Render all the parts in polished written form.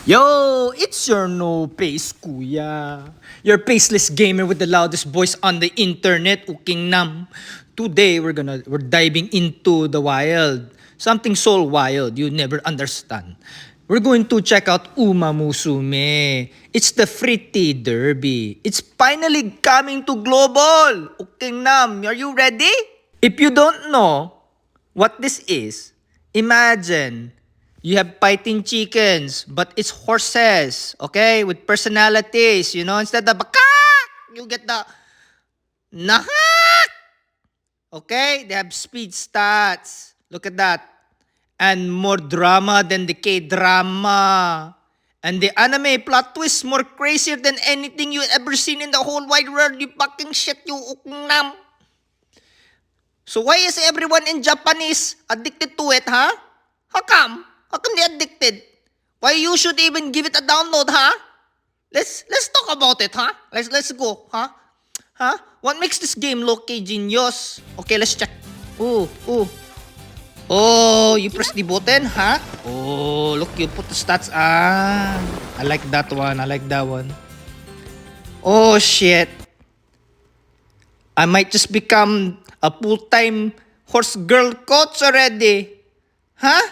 Yo, it's your no pace kuya. Your paceless gamer with the loudest voice on the internet, uking nam. Today we're diving into the wild. Something so wild you never understand. We're going to check out Uma Musume. It's the Fritty Derby. It's finally coming to global. Uking nam, are you ready? If you don't know what this is, imagine you have fighting chickens, but it's horses, okay? With personalities, instead of bakak, you get the nahak, okay? They have speed stats. Look at that. And more drama than the K-drama. And the anime plot twist more crazier than anything you ever seen in the whole wide world. You fucking shit, you uknam. So why is everyone in Japanese addicted to it, huh? How come? How come they addicted? Why you should even give it a download, huh? Let's talk about it, huh? Let's go, huh? Huh? What makes this game low-key genius? Okay, let's check. Ooh. Oh, you press the button, huh? Oh, look, you put the stats. Ah, I like that one. Oh, shit. I might just become a full-time horse girl coach already. Huh?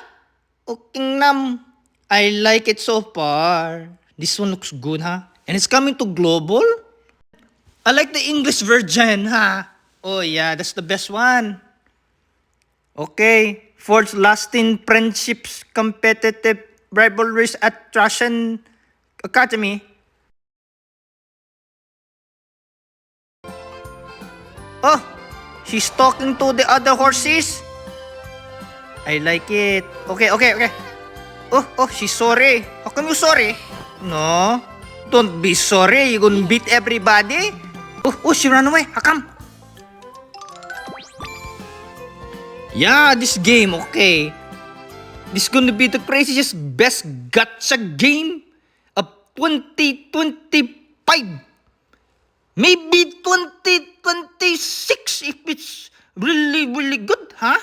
Okay, nam. I like it so far. This one looks good, huh? And it's coming to global? I like the English version, huh? Oh yeah, that's the best one. Okay. Forge lasting friendships, competitive rivalries at Russian Academy. Oh, she's talking to the other horses. I like it. Okay. Oh, she's sorry. How come you sorry? No, don't be sorry. You gonna beat everybody. Oh, she ran away. How come? Yeah, this game, okay. This gonna be the craziest, best gacha game of 2025. Maybe 2026 if it's really, really good, huh?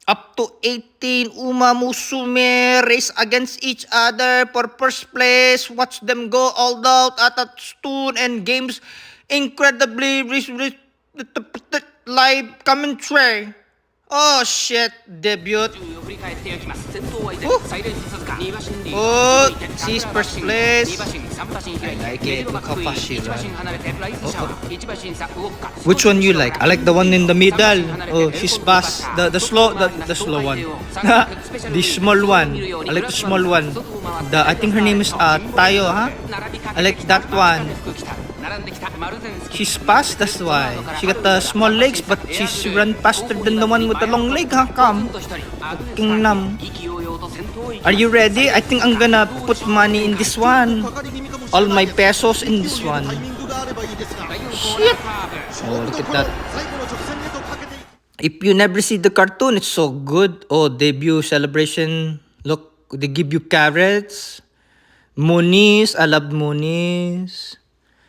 Up to 18 Uma Musume race against each other for first place. Watch them go all out at a stone and games incredibly live commentary. Oh shit, debut. Oh, she's first place. I like it. Look how fast she runs. Which one you like? I like the one in the middle. Oh, she's fast. The slow one. The small one. I like the small one. I think her name is Tayo, huh? I like that one. She's fast, that's why. She got the small legs, but she's run faster than the one with the long leg, huh? Come. Fucking nam. Are you ready? I think I'm gonna put money in this one. All my pesos in this one. Shit. Oh, look at that. If you never see the cartoon, it's so good. Oh, debut celebration. Look, they give you carrots. Monies. I love Monies.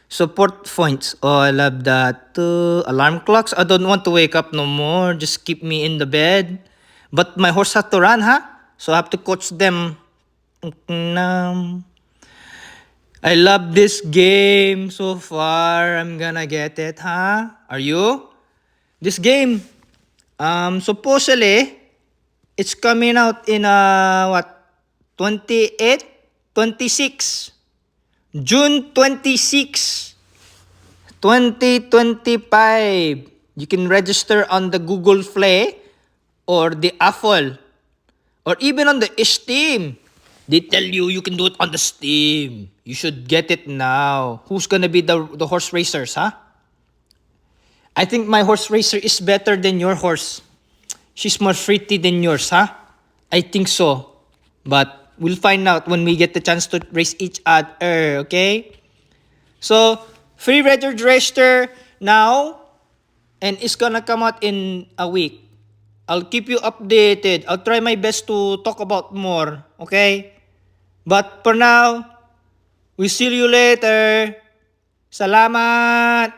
Support points. Oh, I love that too. Alarm clocks. I don't want to wake up no more. Just keep me in the bed. But my horse has to run, huh? So I have to coach them. I love this game so far. I'm gonna get it, huh? Are you? This game, supposedly, it's coming out in, 28, 26. June 26, 2025. You can register on the Google Play or the Apple or even on the Steam. They tell you can do it on the Steam. You should get it now. Who's gonna be the horse racers, huh? I think my horse racer is better than your horse. She's more pretty than yours, huh? I think so. But we'll find out when we get the chance to race each other, okay? So, free register now, and it's gonna come out in a week. I'll keep you updated. I'll try my best to talk about more, okay? But for now, we'll see you later. Salamat!